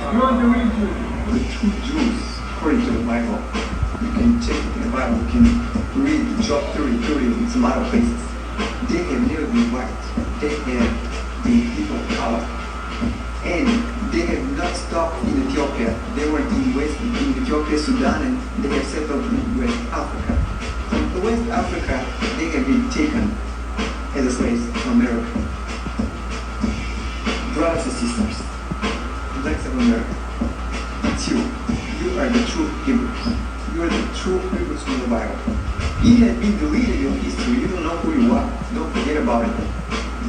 The true Jews, according to the Bible, you can check in the Bible, you can read Job 30 in some other places. They have never been white. They have been people of color. And they have not stopped in Ethiopia. They were in Ethiopia, Sudan, and they have settled in West Africa. From West Africa, they have been taken as slaves from America. Brothers and sisters, blacks of America, it's you. You are the true Hebrews. You are the true Hebrews from the Bible. It has been deleted in your history. You don't know who you are. Don't forget about it.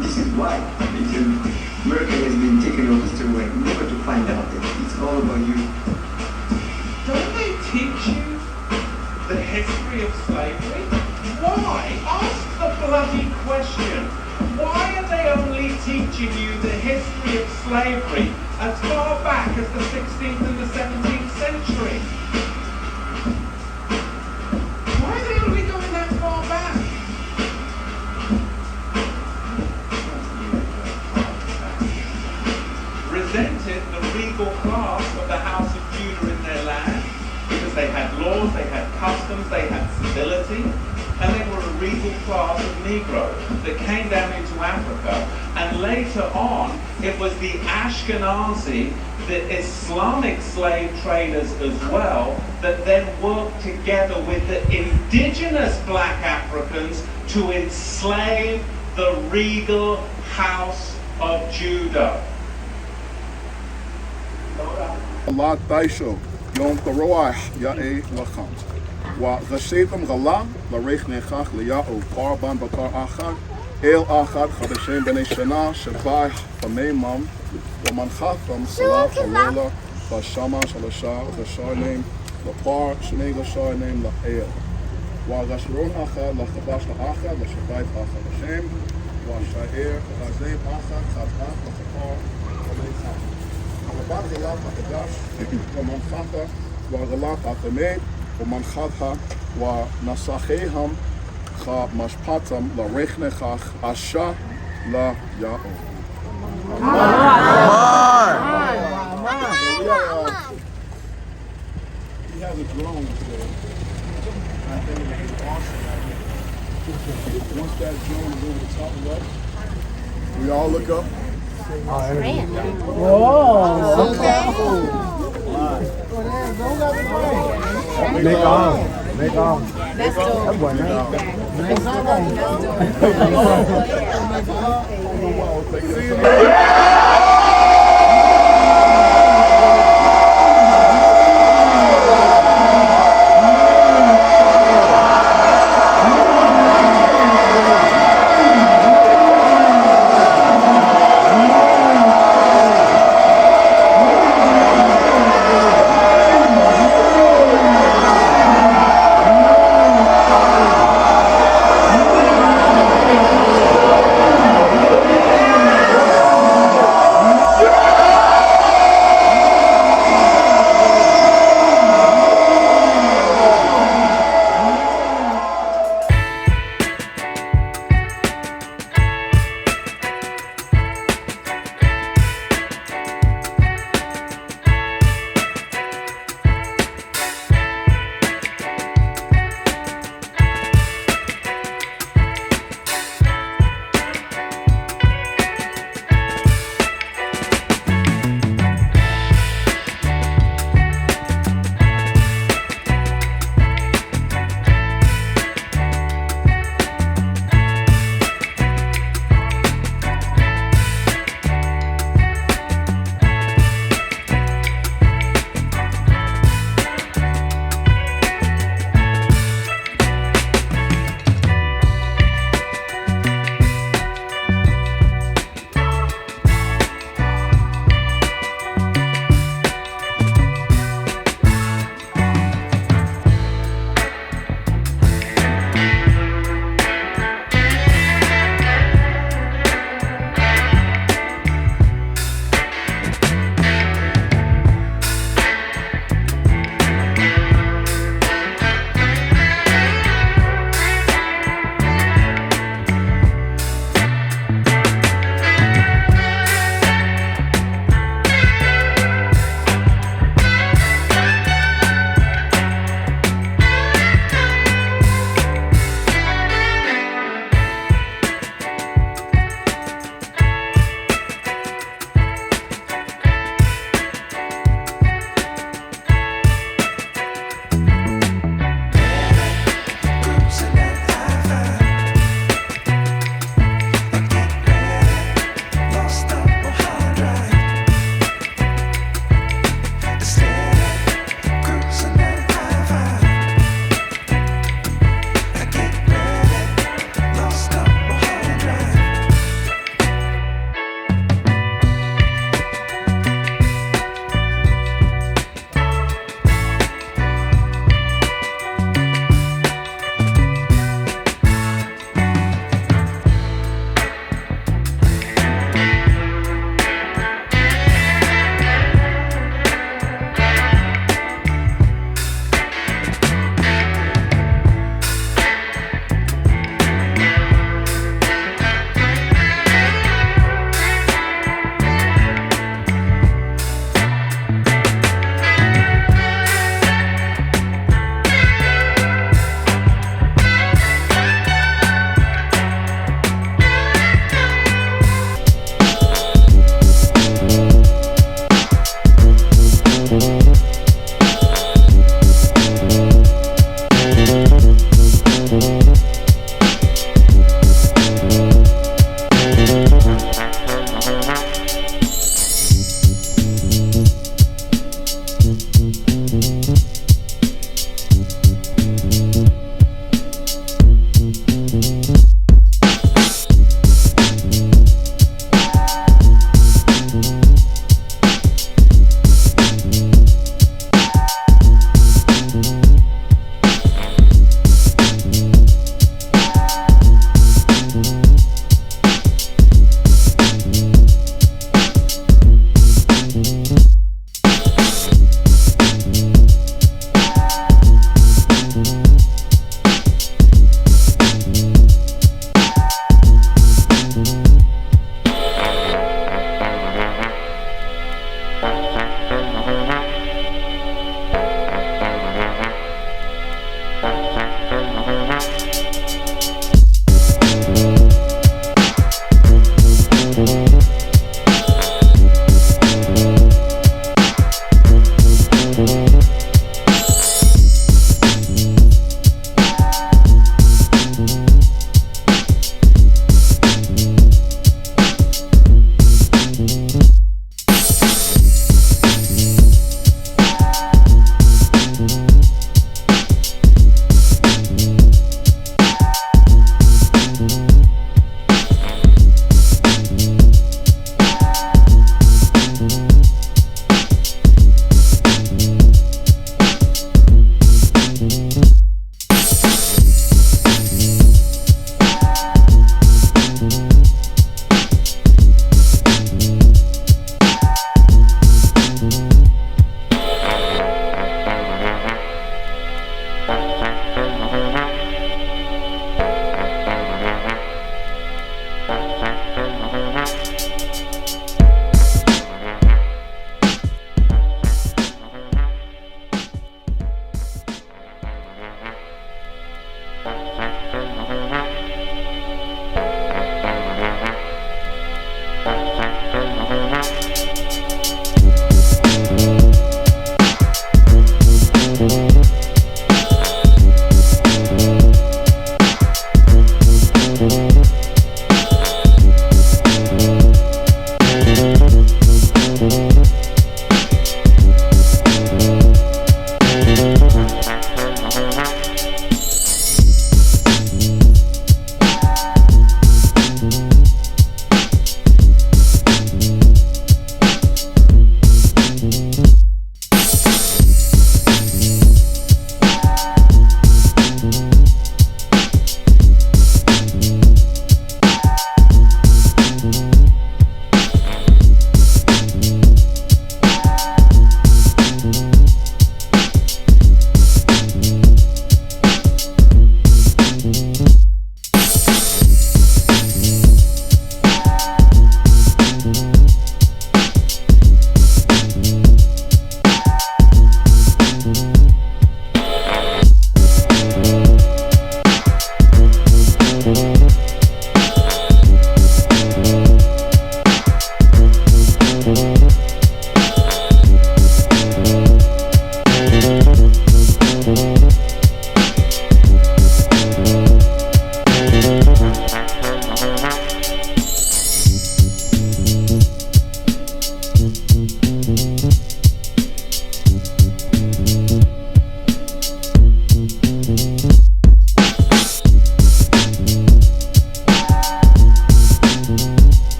This is why. Because America has been taking your history away, never to find out that it's all about you. Don't they teach you the history of slavery? Why? Ask the bloody question. Why are they only teaching you the history of slavery as far back as the 16th and the 17th century? Why are they only going that far back? Resented the regal class of the house of Judah in their land because they had laws, they had customs, they had civility, and they were a regal class of Negroes that came down into Africa, and later on it was the Ashkenazi, the Islamic slave traders as well, that then worked together with the indigenous black Africans to enslave the regal house of Judah. Allah Taisho, Yom Taroah Ya'e Lacham. Wa Gashetam Gala, La Reich Nechach, Lia'o, Karban Bakar Achad, El Achad, Chadashem Bene Shana, Shabbai, Famemam, Wamanchatam, Salah, Halela, Bashama, Shalasha, Gashar name, Lapar, Shnei Gashar name, La El. Wa Gashron Achad, La Chabash Achad, La Shabbai Achad Hashem, Wa Sha'er, Chazem Achad, Chazat, La Chapar, Famecham. Barghilat HaKadash, Wamanchata, Wargalat HaTamed, Wamanchata, Wanasacheham, Cha Mashpatam, La Rechnechach, Asha, La Ya'o. He has a drone today. I think it would be awesome. Once that drone is over the top of us, we all look up. Whoa! Okay. Make on. That's dope. That boy, nice.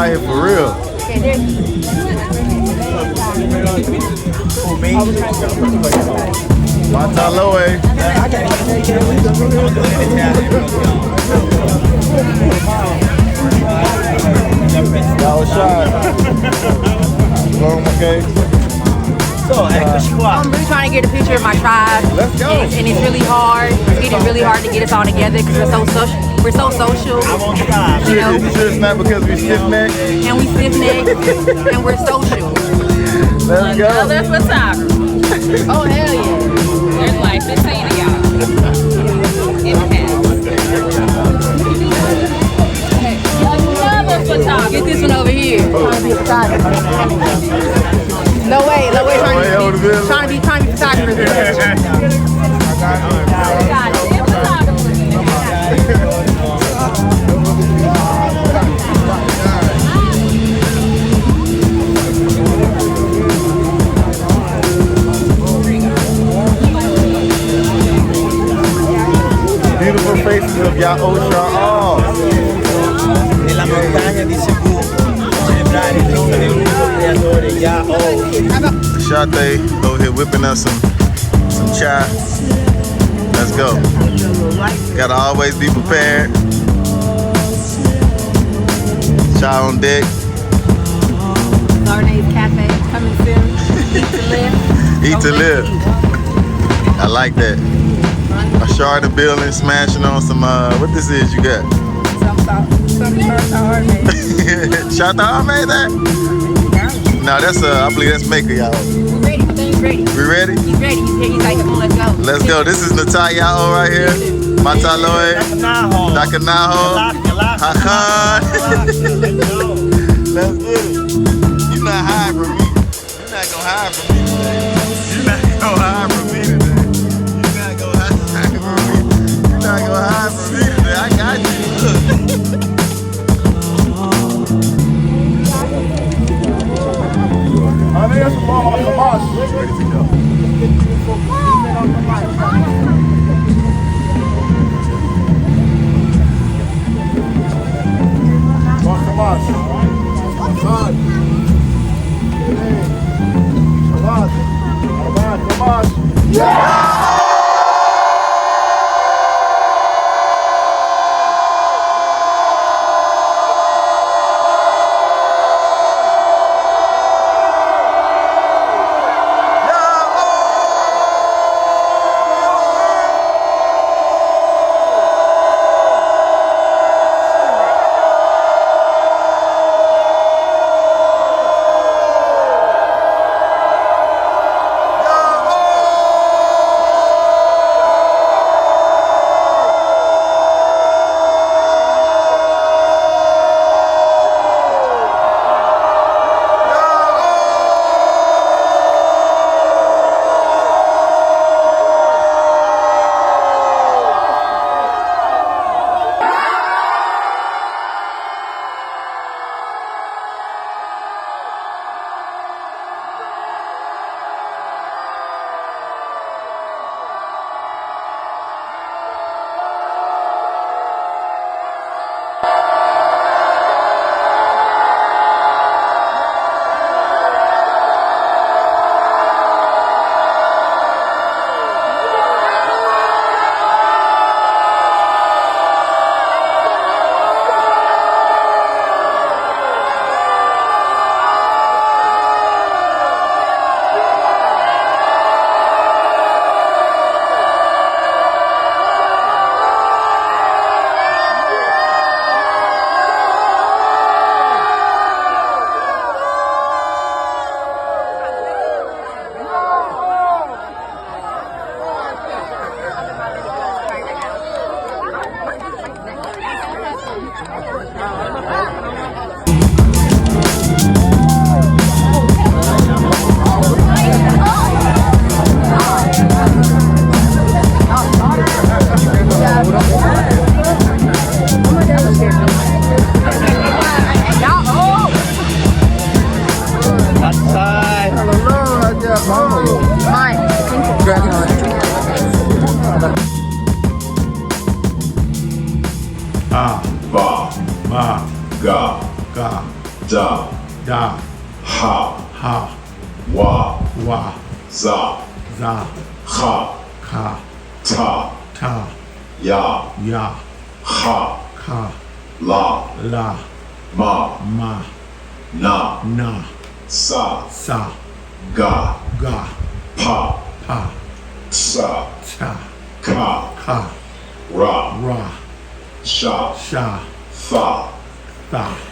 out here for real. Mataloe. That was shot. Okay. I'm really trying to get a picture of my tribe. Let's go. And it's really hard. It's getting really hard to get us all together because we're so social. You know, You sure it's not because we stiff neck? and we stiff necked and we're social. Let's go. Another photographer. Oh hell yeah! There's like 15 of y'all. In the Another photographer. Get this one over here. Trying to be a photographer. No way, trying to be photographers. God, 10 photographers. Beautiful faces of Yahusha all. Nella montagna di Sebu, celebrare il nome dell'unico creatore Yahweh. Shate over here whipping us some chai. Let's go. Gotta always be prepared. Chai on deck. Sarna's Cafe coming soon. Eat to live. Eat to live. I like that. Mashah in the building, smashing on some, what this is you got? Some Shata made. Shata made that? No, that's, I believe that's Maker, y'all. He's ready. We ready? He's ready. He's here. He's like, come on, let's go. Let's go. This is Natalia right here. Mataloe. Dakanaho. Hakan. Let's get it. You're not hiding from me. You're not gonna hide from me today. You're not gonna hide from me today. You're not gonna hide from me. You're not gonna hide from me today. I got you. I think that's a ball on Hamas. Ready to go. Hamas. Hamas. Hamas. Yeah! Wa, Wa, Za, Za, Kha, Ka, Ta, Ta, Ya, Ya, Kha, Ka, La, La, Ma, Ma, Na, Na, Sa, Sa, Ga, Ga, Pa, Pa, Tsa, Ta, Ka, Ka, Ra, Ra, Sha, Sha, Tha, Tha,